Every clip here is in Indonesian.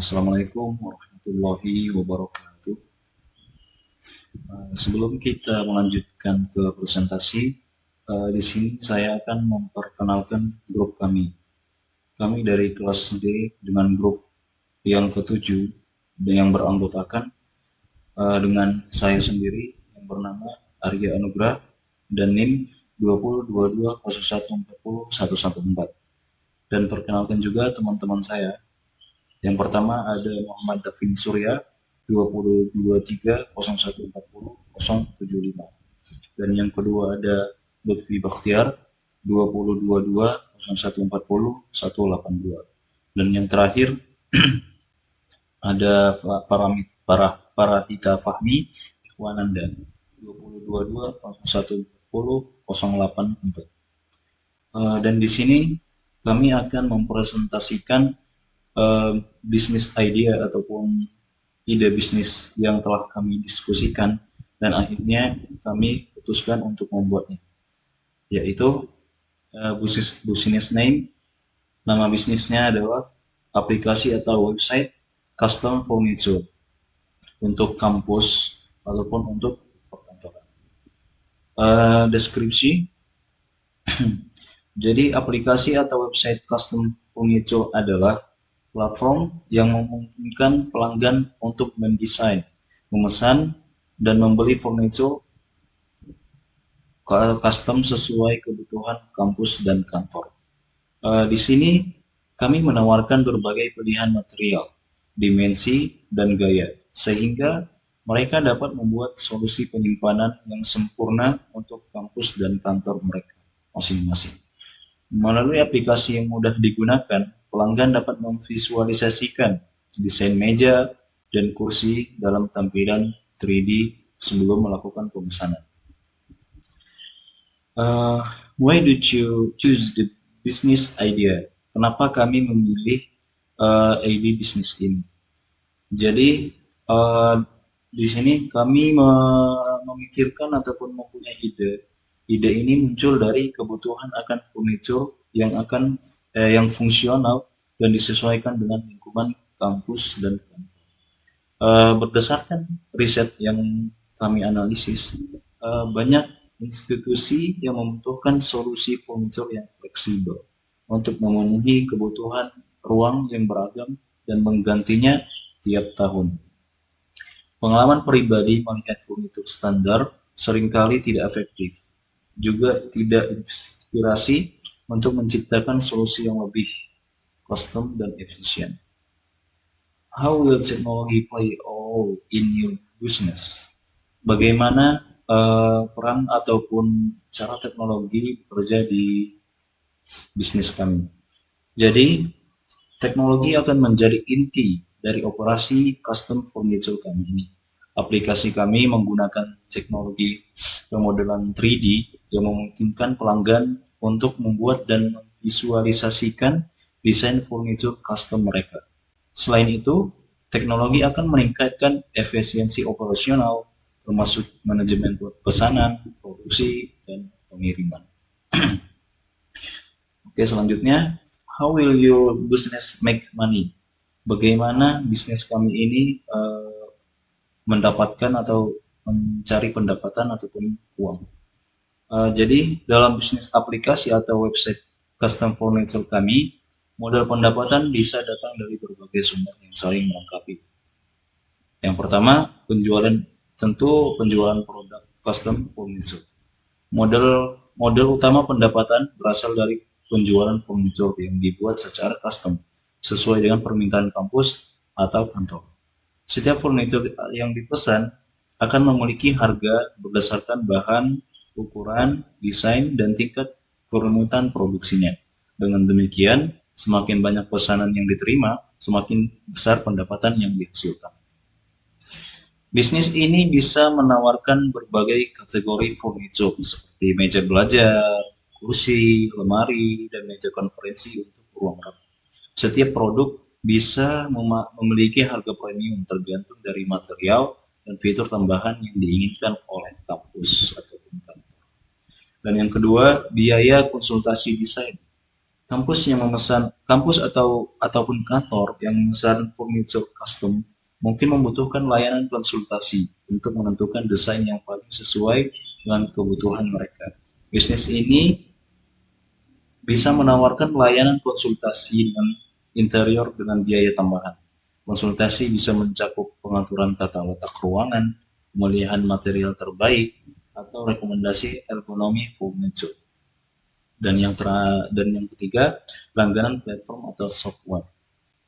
Assalamualaikum warahmatullahi wabarakatuh. Sebelum kita melanjutkan ke presentasi, di sini saya akan memperkenalkan grup kami. Kami dari kelas D dengan grup yang ketujuh dan yang beranggotakan dengan saya sendiri yang bernama Arya Anugrah dan NIM 2022014014. Dan perkenalkan juga teman-teman saya. Yang pertama ada Muhammad Davin Surya 2023014075, dan yang kedua ada Lutfi Bakhtiar 202201408182, dan yang terakhir ada Parahita Fahmi Ikhwananda 2022014084. Dan di sini kami akan mempresentasikan bisnis idea ataupun ide bisnis yang telah kami diskusikan dan akhirnya kami putuskan untuk membuatnya, yaitu business name. Nama bisnisnya adalah aplikasi atau website custom furniture untuk kampus ataupun untuk perkantoran. Deskripsi. Jadi aplikasi atau website custom furniture adalah platform yang memungkinkan pelanggan untuk mendesain, memesan, dan membeli furniture custom sesuai kebutuhan kampus dan kantor. Di sini kami menawarkan berbagai pilihan material, dimensi, dan gaya, sehingga mereka dapat membuat solusi penyimpanan yang sempurna untuk kampus dan kantor mereka masing-masing. Melalui aplikasi yang mudah digunakan, pelanggan dapat memvisualisasikan desain meja dan kursi dalam tampilan 3D sebelum melakukan pemesanan. Why did you choose the business idea? Kenapa kami memilih ide bisnis ini? Jadi di sini kami memikirkan ataupun mempunyai ide. Ide ini muncul dari kebutuhan akan furniture yang fungsional dan disesuaikan dengan lingkungan kampus dan kantor. Berdasarkan riset yang kami analisis, banyak institusi yang membutuhkan solusi furniture yang fleksibel untuk memenuhi kebutuhan ruang yang beragam dan menggantinya tiap tahun. Pengalaman pribadi melihat furniture standar seringkali tidak efektif, juga tidak inspirasi untuk menciptakan solusi yang lebih custom dan efisien. How will technology play a role in your business? Bagaimana peran ataupun cara teknologi bekerja di bisnis kami? Jadi, teknologi akan menjadi inti dari operasi custom furniture kami ini. Aplikasi kami menggunakan teknologi pemodelan 3D yang memungkinkan pelanggan untuk membuat dan memvisualisasikan desain furniture custom mereka. Selain itu, teknologi akan meningkatkan efisiensi operasional, termasuk manajemen pesanan, produksi, dan pengiriman. Oke, selanjutnya, how will your business make money? Bagaimana bisnis kami ini mendapatkan atau mencari pendapatan ataupun uang? Jadi dalam bisnis aplikasi atau website custom furniture kami, modal pendapatan bisa datang dari berbagai sumber yang saling melengkapi. Yang pertama, penjualan produk custom furniture. Model utama pendapatan berasal dari penjualan furniture yang dibuat secara custom sesuai dengan permintaan kampus atau kantor. Setiap furniture yang dipesan akan memiliki harga berdasarkan bahan, ukuran, desain, dan tingkat kerumitan produksinya. Dengan demikian, semakin banyak pesanan yang diterima, semakin besar pendapatan yang dihasilkan. Bisnis ini bisa menawarkan berbagai kategori furniture seperti meja belajar, kursi, lemari, dan meja konferensi untuk ruang rapat. Setiap produk bisa memiliki harga premium tergantung dari material dan fitur tambahan yang diinginkan oleh kampus ataupun kantor. Dan yang kedua, biaya konsultasi desain. kampus ataupun kantor yang memesan furniture custom mungkin membutuhkan layanan konsultasi untuk menentukan desain yang paling sesuai dengan kebutuhan mereka. Bisnis ini bisa menawarkan layanan konsultasi dengan interior dengan biaya tambahan. Konsultasi bisa mencakup pengaturan tata letak ruangan, pemilihan material terbaik, atau rekomendasi ergonomi furniture. Dan yang ketiga, langganan platform atau software.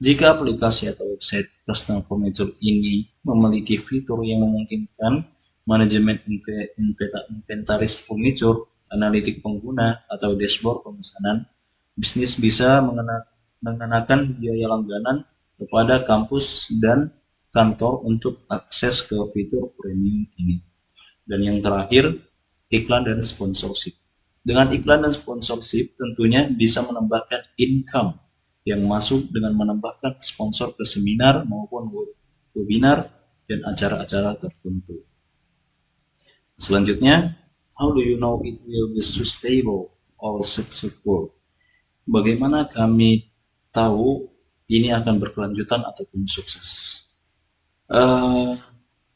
Jika aplikasi atau website custom furniture ini memiliki fitur yang memungkinkan manajemen inventaris furniture, analitik pengguna, atau dashboard pemesanan, bisnis bisa mengenakan biaya langganan kepada kampus dan kantor untuk akses ke fitur premium ini. Dan yang terakhir, iklan dan sponsorship. Dengan iklan dan sponsorship tentunya bisa menambahkan income yang masuk dengan menambahkan sponsor ke seminar maupun webinar dan acara-acara tertentu. Selanjutnya, how do you know it will be sustainable or successful? Bagaimana kami tahu ini akan berkelanjutan ataupun sukses?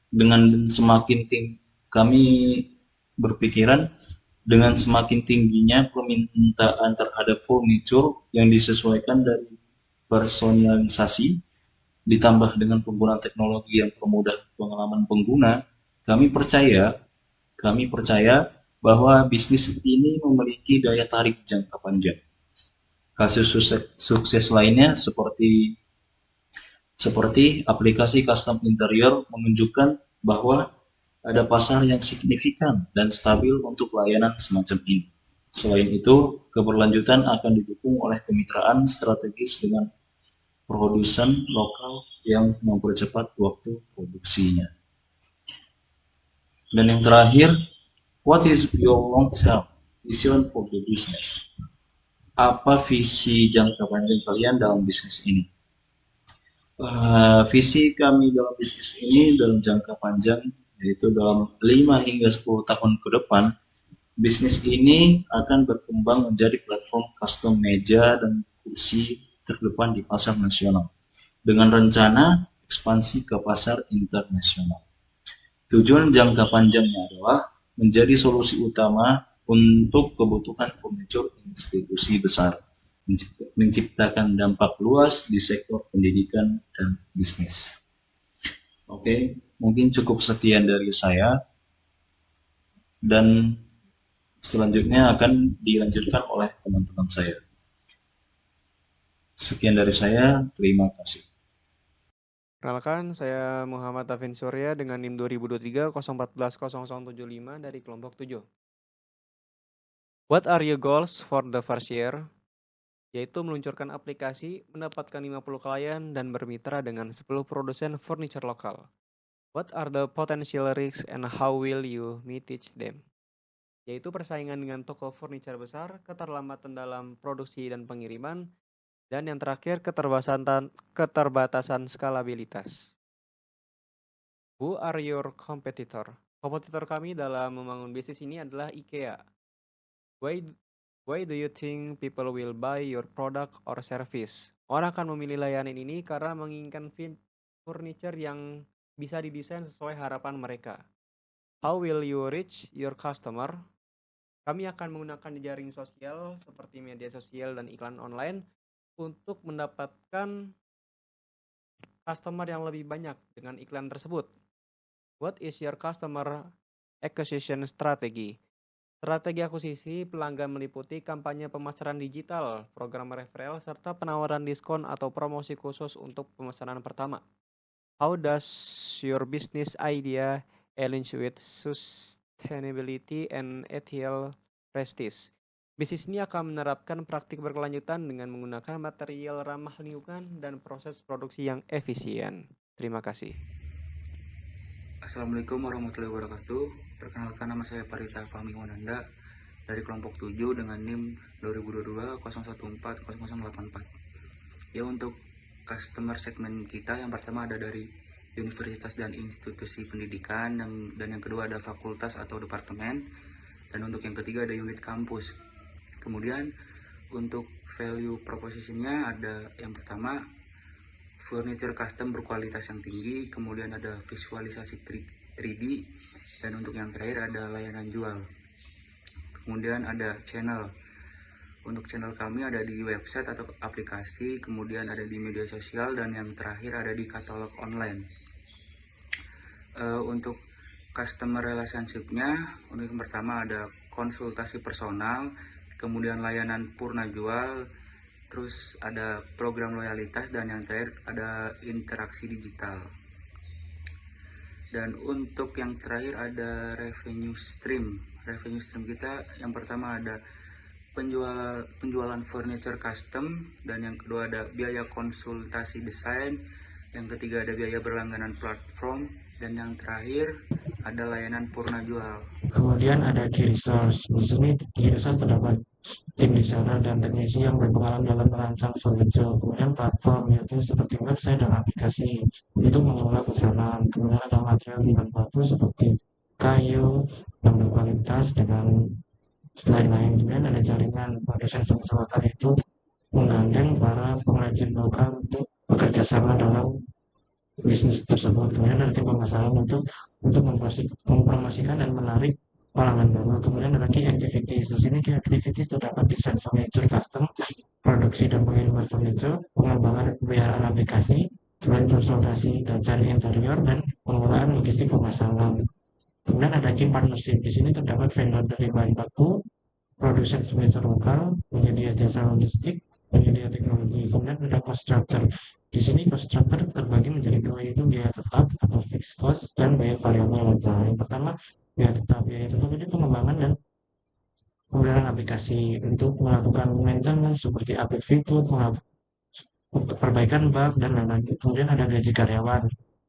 Dengan semakin kami berpikiran dengan semakin tingginya permintaan terhadap furniture yang disesuaikan dari personalisasi ditambah dengan penggunaan teknologi yang mempermudah pengalaman pengguna, kami percaya bahwa bisnis ini memiliki daya tarik jangka panjang. Kasus sukses lainnya seperti aplikasi custom interior menunjukkan bahwa ada pasar yang signifikan dan stabil untuk layanan semacam ini. Selain itu, keberlanjutan akan didukung oleh kemitraan strategis dengan produsen lokal yang mempercepat waktu produksinya. Dan yang terakhir, what is your long-term vision for the business? Apa visi jangka panjang kalian dalam bisnis ini? Visi kami dalam bisnis ini dalam jangka panjang yaitu dalam 5 hingga 10 tahun ke depan, bisnis ini akan berkembang menjadi platform custom meja dan kursi terdepan di pasar nasional dengan rencana ekspansi ke pasar internasional. Tujuan jangka panjangnya adalah menjadi solusi utama untuk kebutuhan furniture institusi besar, menciptakan dampak luas di sektor pendidikan dan bisnis. Oke, mungkin cukup sekian dari saya, dan selanjutnya akan dilanjutkan oleh teman-teman saya. Sekian dari saya, terima kasih. Perkenalkan, saya Muhammad Tafin Surya dengan NIM 2023-014-0075 dari kelompok 7. What are your goals for the first year? Yaitu meluncurkan aplikasi, mendapatkan 50 klien, dan bermitra dengan 10 produsen furniture lokal. What are the potential risks and how will you mitigate them? Yaitu persaingan dengan toko furniture besar, keterlambatan dalam produksi dan pengiriman, dan yang terakhir keterbatasan skalabilitas. Who are your competitor? Kompetitor kami dalam membangun bisnis ini adalah IKEA. Why do you think people will buy your product or service? Orang akan memilih layanan ini karena menginginkan furniture yang bisa didesain sesuai harapan mereka. How will you reach your customer? Kami akan menggunakan jaring sosial seperti media sosial dan iklan online untuk mendapatkan customer yang lebih banyak dengan iklan tersebut. What is your customer acquisition strategy? Strategi akuisisi pelanggan meliputi kampanye pemasaran digital, program referral, serta penawaran diskon atau promosi khusus untuk pemesanan pertama. How does your business idea align with sustainability and ethical practice? Bisnis ini akan menerapkan praktik berkelanjutan dengan menggunakan material ramah lingkungan dan proses produksi yang efisien. Terima kasih. Assalamualaikum warahmatullahi wabarakatuh. Perkenalkan, nama saya Parita Fahmi Wananda dari kelompok 7 dengan NIM 2022-014-0084. Ya, untuk customer segmen kita yang pertama ada dari universitas dan institusi pendidikan, dan yang kedua ada fakultas atau departemen, dan untuk yang ketiga ada unit kampus. Kemudian Untuk value propositionnya ada yang pertama furniture custom berkualitas yang tinggi, kemudian ada visualisasi 3D, dan untuk yang terakhir ada layanan jual. Kemudian ada channel. Untuk channel kami ada di website atau aplikasi, kemudian ada di media sosial, dan yang terakhir ada di katalog online. Untuk customer relationship-nya, untuk yang pertama ada konsultasi personal, kemudian layanan purna jual, terus ada program loyalitas, dan yang terakhir ada interaksi digital. Dan untuk yang terakhir ada revenue stream. Revenue stream kita yang pertama ada penjualan furniture custom, dan yang kedua ada biaya konsultasi desain, yang ketiga ada biaya berlangganan platform, dan yang terakhir ada layanan purna jual. Kemudian ada key resource. Di sini key resource terdapat tim desainer dan teknisi yang berpengalaman dalam merancang furniture. Kemudian platform, yaitu seperti website dan aplikasi untuk mengelola pesanan. Kemudian ada material bahan baku seperti kayu yang berkualitas dengan lain-lain. Kemudian ada jaringan produsen furniture lokal, itu menggandeng para pengrajin lokal untuk bekerja sama dalam bisnis tersebut. Kemudian ada tim pemasaran untuk mempromosikan dan menarik pelanggan baru. Kemudian ada key activities. Di sini key activities terdapat desain furniture custom, produksi dan pengiriman furniture, pengembangan pemeliharaan aplikasi, kemudian konsultasi dan cari interior, dan pengelolaan logistik pemasaran. Kemudian ada key partnership. Di sini terdapat vendor dari bahan baku, produsen furniture lokal, penyedia jasa logistik, penyedia teknologi. Kemudian ada cost structure. Di sini cost structure terbagi menjadi dua, yaitu biaya tetap atau fixed cost dan biaya variabel. Nah, yang pertama biaya tetap. Biaya tetap ini pengembangan dan pemeliharaan aplikasi untuk melakukan maintenance seperti update fitur, perbaikan bug, dan lain-lain. Kemudian ada gaji karyawan.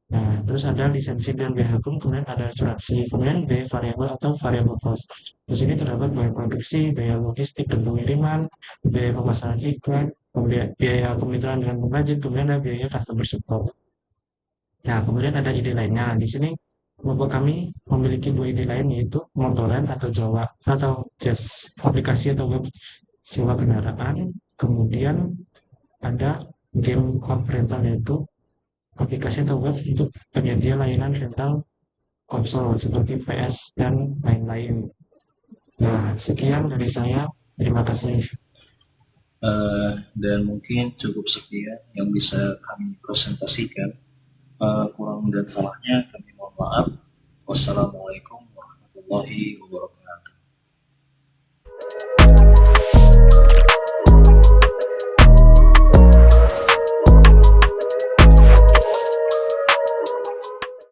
Nah, terus ada lisensi dan biaya hukum, kemudian ada asuransi, kemudian biaya variabel atau variable cost. Di sini terdapat biaya produksi, biaya logistik dan pengiriman, biaya pemasaran iklan, kemudian biaya kemitraan dengan pengrajin, kemudian ada biaya customer support. Nah, kemudian ada ide lainnya. Di sini kelompok kami memiliki dua ide lain, yaitu Motorrent atau Jawa atau Jazz, aplikasi atau web sewa kendaraan. Kemudian ada game hub rental, yaitu aplikasi atau web untuk penyedia layanan rental konsol seperti PS dan lain-lain. Nah, sekian dari saya. Terima kasih. Dan mungkin cukup sekian yang bisa kami presentasikan. Kurang dan salahnya kami mohon maaf. Wassalamualaikum warahmatullahi wabarakatuh.